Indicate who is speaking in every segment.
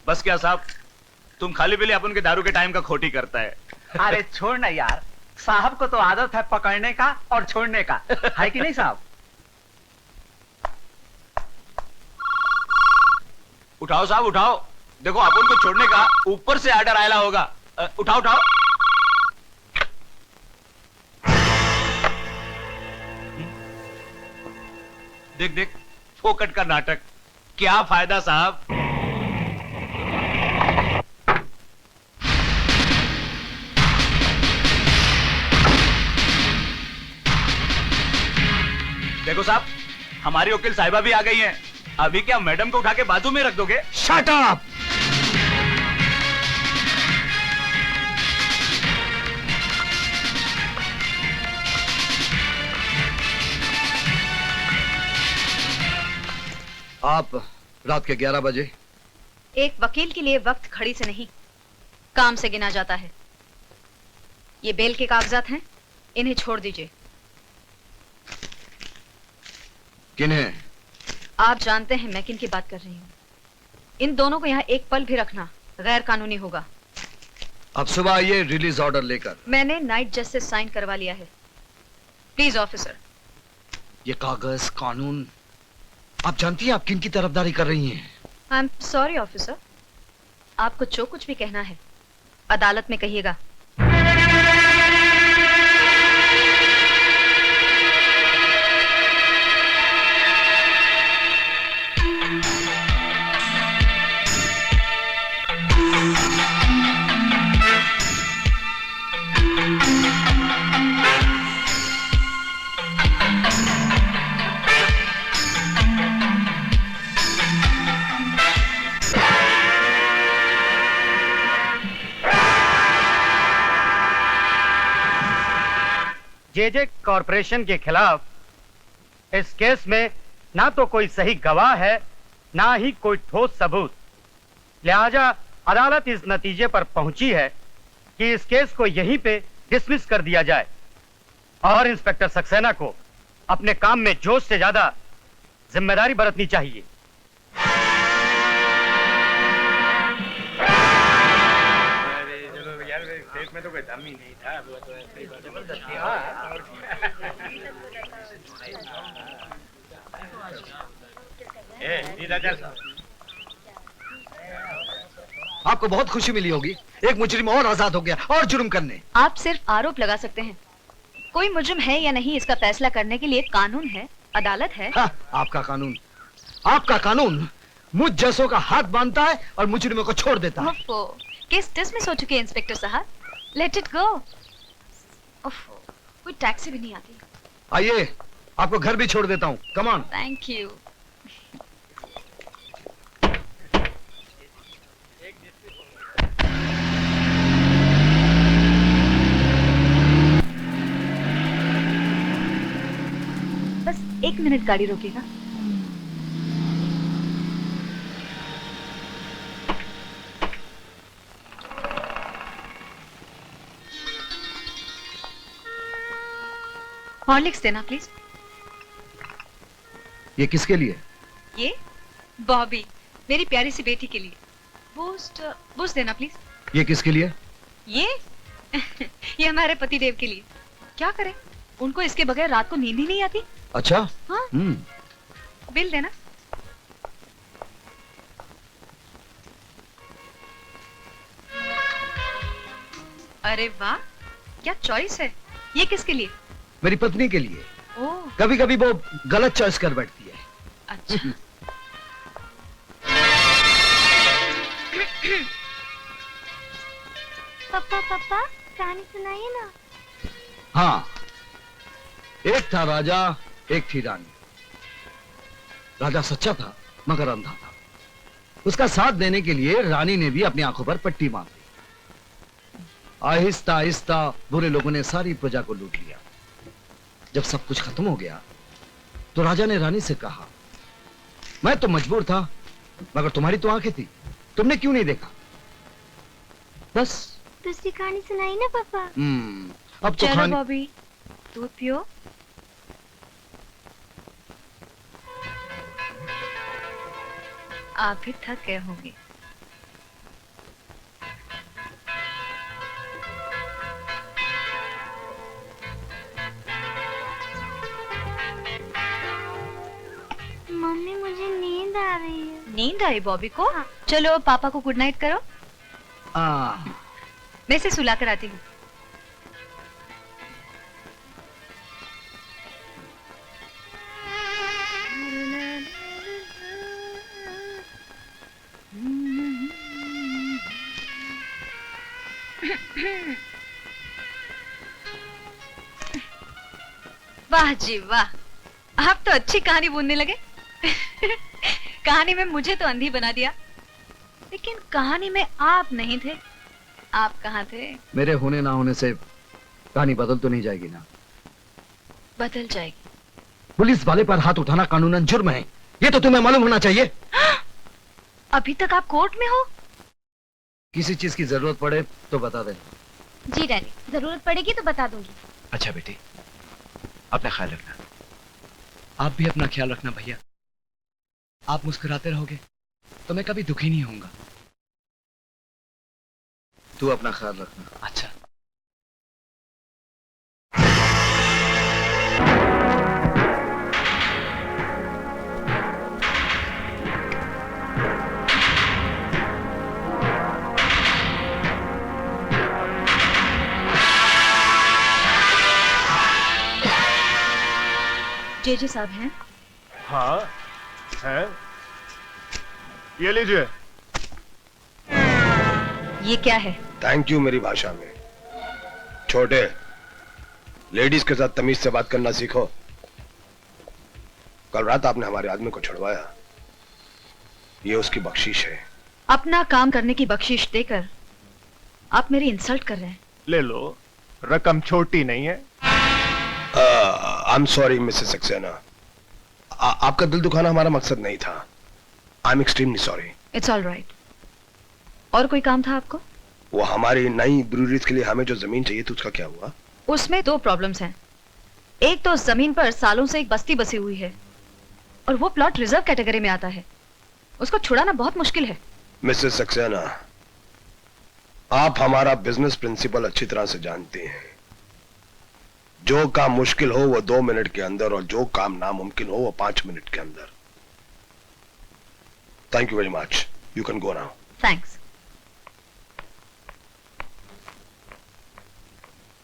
Speaker 1: बस क्या साहब, तुम खाली पीली अपन के दारू के टाइम का खोटी करता है।
Speaker 2: अरे छोड़ ना यार, साहब को तो आदत है पकड़ने का और छोड़ने का, है कि नहीं साहब?
Speaker 1: उठाओ साहब उठाओ, देखो अपन को छोड़ने का ऊपर से आर्डर आयला होगा। उठाओ उठाओ। देख देख, फोकट का नाटक, क्या फायदा साहब। देखो साहब, हमारी वकील साहिबा भी आ गई हैं। अभी क्या मैडम को उठा के बाजू में रख दोगे?
Speaker 3: Shut up! आप रात के 11 बजे?
Speaker 4: एक वकील के लिए वक्त खड़ी से नहीं, काम से गिना जाता है। ये बेल के कागजात हैं, इन्हें छोड़ दीजिए।
Speaker 3: किन्हें?
Speaker 4: आप जानते हैं मैं किन की बात कर रही हूँ। इन दोनों को यहाँ एक पल भी रखना गैर कानूनी होगा।
Speaker 3: अब सुबह आइए रिलीज ऑर्डर लेकर।
Speaker 4: मैंने नाइट जज से साइन करवा लिया है। Please officer.
Speaker 3: ये कागज, कानून, आप जानती हैं आप किन की तरफदारी कर रही हैं?
Speaker 4: आई एम सॉरी ऑफिसर, आपको जो कुछ भी कहना है अदालत में कहिएगा।
Speaker 2: जेजे कॉरपोरेशन के खिलाफ इस केस में ना तो कोई सही गवाह है, ना ही कोई ठोस सबूत। लिहाजा अदालत इस नतीजे पर पहुंची है कि इस केस को यहीं पे डिसमिस कर दिया जाए और इंस्पेक्टर सक्सेना को अपने काम में जोश से ज्यादा जिम्मेदारी बरतनी चाहिए। में तो कोई दम ही नहीं था, वो तो ऐसे ही जबरदस्ती।
Speaker 3: आपको बहुत खुशी मिली होगी, एक मुजरिम और आजाद हो गया और जुर्म करने।
Speaker 4: आप सिर्फ आरोप लगा सकते हैं, कोई मुजरिम है या नहीं इसका फैसला करने के लिए कानून है, अदालत है।
Speaker 3: हाँ, आपका कानून मुझ जैसों का हाथ बांधता है और मुजरिमों को छोड़ देता है।
Speaker 4: केस डिसमिस हो चुके हैं इंस्पेक्टर साहब, लेट इट गो। कोई टैक्सी भी नहीं आती।
Speaker 3: आइए, आपको घर भी छोड़ देता हूँ। Come on.
Speaker 4: Thank you. बस 1 मिनट गाड़ी रोकेगा। हॉर्लिक्स देना प्लीज।
Speaker 3: ये किसके लिए?
Speaker 4: ये बॉबी, मेरी प्यारी सी बेटी के लिए। बूस्ट देना प्लीज।
Speaker 3: ये किसके लिए?
Speaker 4: ये ये हमारे पतिदेव के लिए। क्या करें, उनको इसके बगैर रात को नींद ही नहीं आती।
Speaker 3: अच्छा।
Speaker 4: हाँ। बिल देना। अरे वाह, क्या चॉइस है। ये किसके लिए?
Speaker 3: मेरी पत्नी के लिए।
Speaker 4: ओह।
Speaker 3: कभी कभी वो गलत चॉइस कर बैठती है।
Speaker 4: अच्छा।
Speaker 5: पापा कहानी सुनाइए ना।
Speaker 3: हाँ, एक था राजा, एक थी रानी। राजा सच्चा था मगर अंधा था। उसका साथ देने के लिए रानी ने भी अपनी आंखों पर पट्टी बांध दी। आहिस्ता आहिस्ता बुरे लोगों ने सारी प्रजा को लूट लिया। जब सब कुछ खत्म हो गया तो राजा ने रानी से कहा, मैं तो मजबूर था मगर तुम्हारी तो आंखें थी, तुमने क्यों नहीं देखा? बस।
Speaker 5: दूसरी कहानी सुनाई ना पापा।
Speaker 3: अब तो
Speaker 4: चलो बॉबी, दूध पियो। आप भी थक गए होंगे।
Speaker 5: मम्मी मुझे नींद आ रही है।
Speaker 4: नींद आई बॉबी को? चलो पापा को गुड नाइट करो। मैं इसे सुला कर आती हूँ। वाह जी वाह, आप तो अच्छी कहानी बुनने लगे। कहानी में मुझे तो अंधी बना दिया, लेकिन कहानी में आप नहीं थे। आप कहाँ थे?
Speaker 3: मेरे होने ना होने से कहानी बदल तो नहीं जाएगी ना?
Speaker 4: बदल जाएगी।
Speaker 3: पुलिस वाले पर हाथ उठाना कानूनन जुर्म है, ये तो तुम्हें मालूम होना चाहिए।
Speaker 4: अभी तक आप कोर्ट में हो?
Speaker 3: किसी चीज की जरूरत पड़े तो बता दे।
Speaker 5: जी डैडी, जरूरत पड़ेगी तो बता दूंगी।
Speaker 1: अच्छा बेटी, अपना ख्याल रखना।
Speaker 6: आप भी अपना ख्याल रखना भैया। आप मुस्कुराते रहोगे तो मैं कभी दुखी नहीं होऊंगा।
Speaker 3: तू अपना ख्याल रखना।
Speaker 6: अच्छा।
Speaker 4: जेजे साहब हैं?
Speaker 7: हाँ है, ये लीजिए।
Speaker 4: ये क्या है?
Speaker 8: थैंक यू मेरी भाषा में। छोटे, लेडीज के साथ तमीज से बात करना सीखो। कल रात आपने हमारे आदमी को छुड़वाया, ये उसकी बख्शीश है।
Speaker 4: अपना काम करने की बख्शीश देकर आप मेरी इंसल्ट कर रहे हैं।
Speaker 7: ले लो, रकम छोटी नहीं है।
Speaker 8: I am sorry Mrs Saxena, आपका दिल दुखाना हमारा मकसद नहीं था। I am extremely sorry.
Speaker 4: It's all right. और कोई काम था आपको?
Speaker 8: वो हमारी नई ब्रूरीज के लिए हमें जो जमीन चाहिए थी उसका क्या हुआ?
Speaker 4: उसमें दो प्रॉब्लम्स हैं। एक तो जमीन पर सालों से एक बस्ती बसी हुई है और वो प्लॉट रिजर्व कैटेगरी में आता है। उसको छुड़ाना बहुत मुश्किल है।
Speaker 8: मिसेस सक्सेना, आप हमारा बिजनेस प्रिंसिपल अच्छी तरह से जानती हैं। जो काम मुश्किल हो वो 2 मिनट के अंदर और जो काम नामुमकिन हो वो 5 मिनट के अंदर। Thank you very much, you can go now.
Speaker 4: Thanks.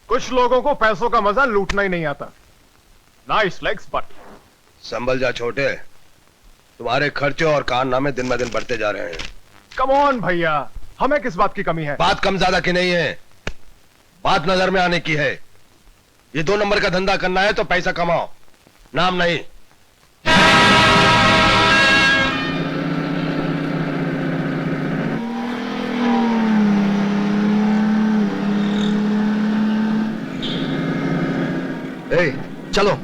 Speaker 7: कुछ लोगों को पैसों का मजा लूटना ही नहीं आता। Nice legs but.
Speaker 8: संभल जा छोटे, तुम्हारे खर्चे और कारनामे दिन ब दिन बढ़ते जा रहे हैं।
Speaker 7: कम ऑन भैया, हमें किस बात की कमी है?
Speaker 8: बात कम ज्यादा की नहीं है, बात नजर में आने की है। ये 2 नंबर का धंधा करना है तो पैसा कमाओ, नाम नहीं।
Speaker 3: ए, चलो।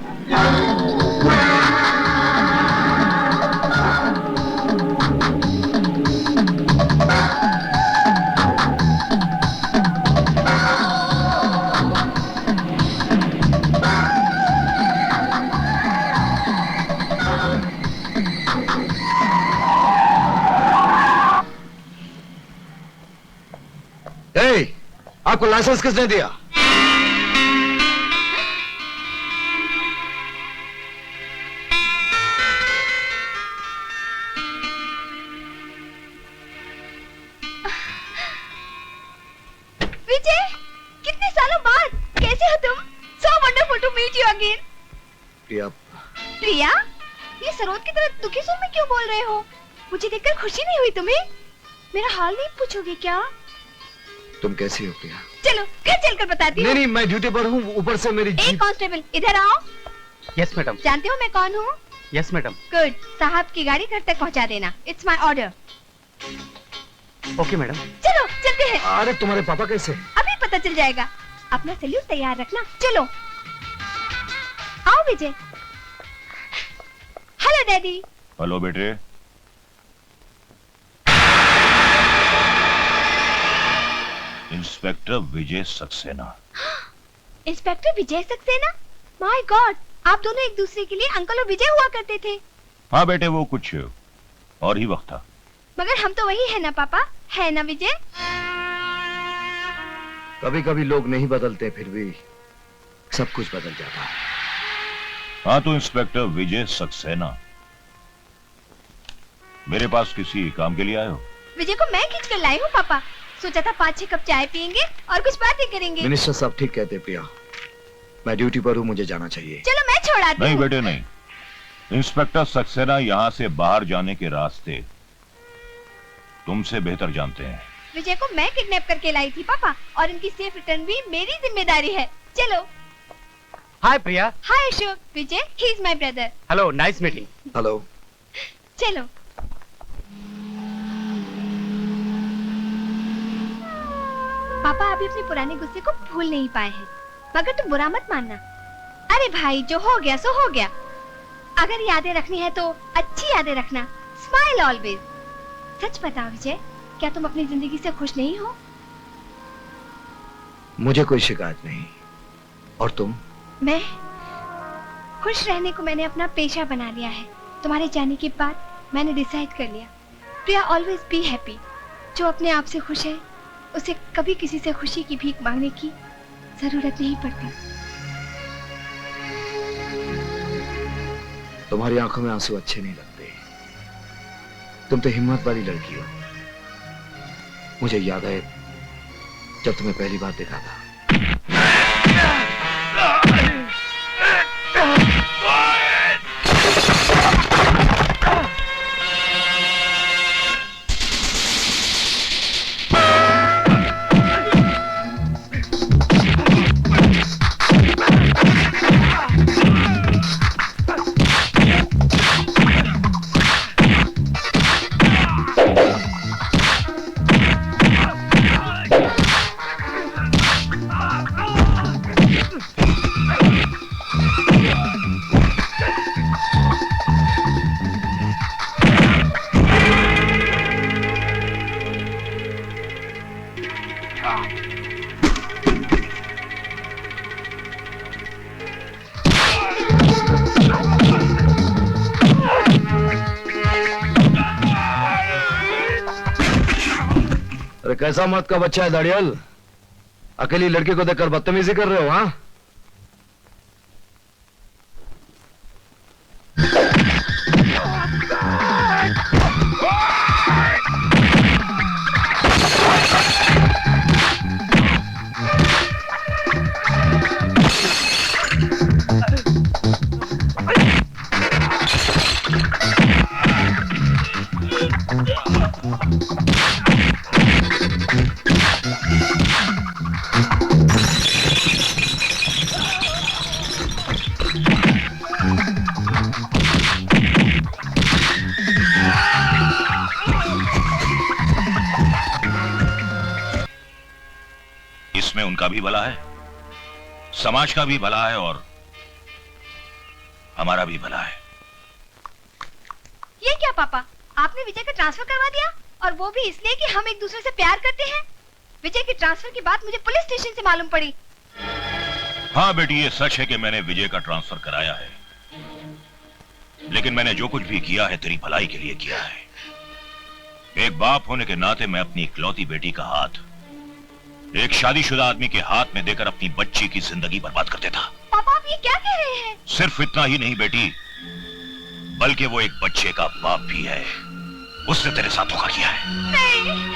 Speaker 3: ए, आपको लाइसेंस किसने दिया?
Speaker 5: विजय, कितने सालों बाद कैसे हो तुम? So wonderful to meet you again.
Speaker 3: प्रिया,
Speaker 5: प्रिया, ये सरोद की तरह दुखी सुर में क्यों बोल रहे हो? मुझे देखकर खुशी नहीं हुई तुम्हें? मेरा हाल नहीं पूछोगे क्या?
Speaker 3: तुम कैसी हो प्रिया?
Speaker 5: चलो घर चलकर बताती हूँ।
Speaker 3: नहीं, मैं ड्यूटी पर हूँ, ऊपर से मेरी
Speaker 5: एक
Speaker 3: जीप।
Speaker 5: कांस्टेबल इधर आओ।
Speaker 2: Yes madam.
Speaker 5: जानते हो मैं कौन हूँ?
Speaker 2: Yes madam.
Speaker 5: गुड, साहब की गाड़ी घर तक पहुँचा देना। It's my order.
Speaker 2: Okay madam.
Speaker 5: चलो चलते हैं।
Speaker 3: अरे तुम्हारे पापा कैसे?
Speaker 5: अभी पता चल जाएगा। अपना सैल्यूट तैयार रखना। चलो आओ विजय। Hello daddy.
Speaker 9: हेलो बेटे। Inspector Vijay Saxena.
Speaker 5: Inspector Vijay Saxena? My god, आप दोनों एक दूसरे के लिए अंकल और विजय हुआ करते थे।
Speaker 9: हाँ बेटे, वो कुछ और ही वक्त था।
Speaker 5: मगर हम तो वही है ना पापा, है ना विजय?
Speaker 3: कभी कभी लोग नहीं बदलते, फिर भी सब कुछ बदल जाता है।
Speaker 9: हाँ तो इंस्पेक्टर विजय सक्सेना, मेरे पास किसी काम के लिए आए हो?
Speaker 5: विजय को मैं खींच कर लाई हूँ पापा। सोचा था 5-6 कप चाय पियेंगे और कुछ बातें करेंगे।
Speaker 3: मिनिस्टर साहब ठीक कहते प्रिया, मैं ड्यूटी पर हूँ, मुझे जाना चाहिए।
Speaker 5: चलो मैं छोड़ाती
Speaker 9: नहीं
Speaker 5: हूँ।
Speaker 9: बेटे नहीं, इंस्पेक्टर सक्सेना यहाँ से बाहर जाने के रास्ते तुमसे बेहतर जानते हैं।
Speaker 5: विजय को मैं किडनैप करके लाई थी पापा, और इनकी सेफ रिटर्न भी मेरी जिम्मेदारी है। चलो।
Speaker 2: Hi Priya.
Speaker 5: Hi Ashok. Vijay, he is my brother.
Speaker 2: Hello, nice meeting.
Speaker 3: Hello.
Speaker 5: चलो। पापा अभी अपने पुराने गुस्से को भूल नहीं पाए हैं, मगर तुम बुरा मत मानना। अरे भाई, जो हो गया सो हो गया। अगर यादें रखनी है तो अच्छी यादें रखना। Smile always. सच बताओ विजय, क्या तुम अपनी जिंदगी से खुश नहीं हो?
Speaker 3: मुझे कोई शिकायत नहीं। और तुम?
Speaker 5: मैं खुश रहने को मैंने अपना पेशा बना लिया है। तुम्हारे जाने के बाद मैंने डिसाइड कर लिया, प्रिया ऑलवेज बी हैप्पी। जो अपने आप से खुश है उसे कभी किसी से खुशी की भीख मांगने की जरूरत नहीं पड़ती।
Speaker 3: तुम्हारी आंखों में आंसू अच्छे नहीं लगते। तुम तो हिम्मत वाली लड़की हो। मुझे याद है जब तुम्हें पहली बार देखा था। अरे कैसा मत का बच्चा है दाड़ियल, अकेली लड़की को देखकर बदतमीजी कर रहे हो? हाँ,
Speaker 9: इसमें उनका भी भला है, समाज का भी भला है और हमारा भी भला है।
Speaker 5: ये क्या पापा, आपने विजय का ट्रांसफर करवा दिया, और वो भी इसलिए कि हम एक दूसरे से प्यार करते हैं? विजय के ट्रांसफर की बात मुझे पुलिस स्टेशन से मालूम पड़ी।
Speaker 9: हाँ बेटी, ये सच है कि मैंने विजय का ट्रांसफर कराया है, लेकिन मैंने जो कुछ भी किया है तेरी भलाई के लिए किया है। एक बाप होने के नाते मैं अपनी इकलौती बेटी का हाथ एक शादीशुदा आदमी के हाथ में देकर अपनी बच्ची की जिंदगी बर्बाद कर देता।
Speaker 5: पापा आप ये क्या कह रहे हैं?
Speaker 9: सिर्फ इतना ही नहीं बेटी, बल्कि वो एक बच्चे का बाप भी है। उसने तेरे साथ धोखा किया है।
Speaker 5: नहीं।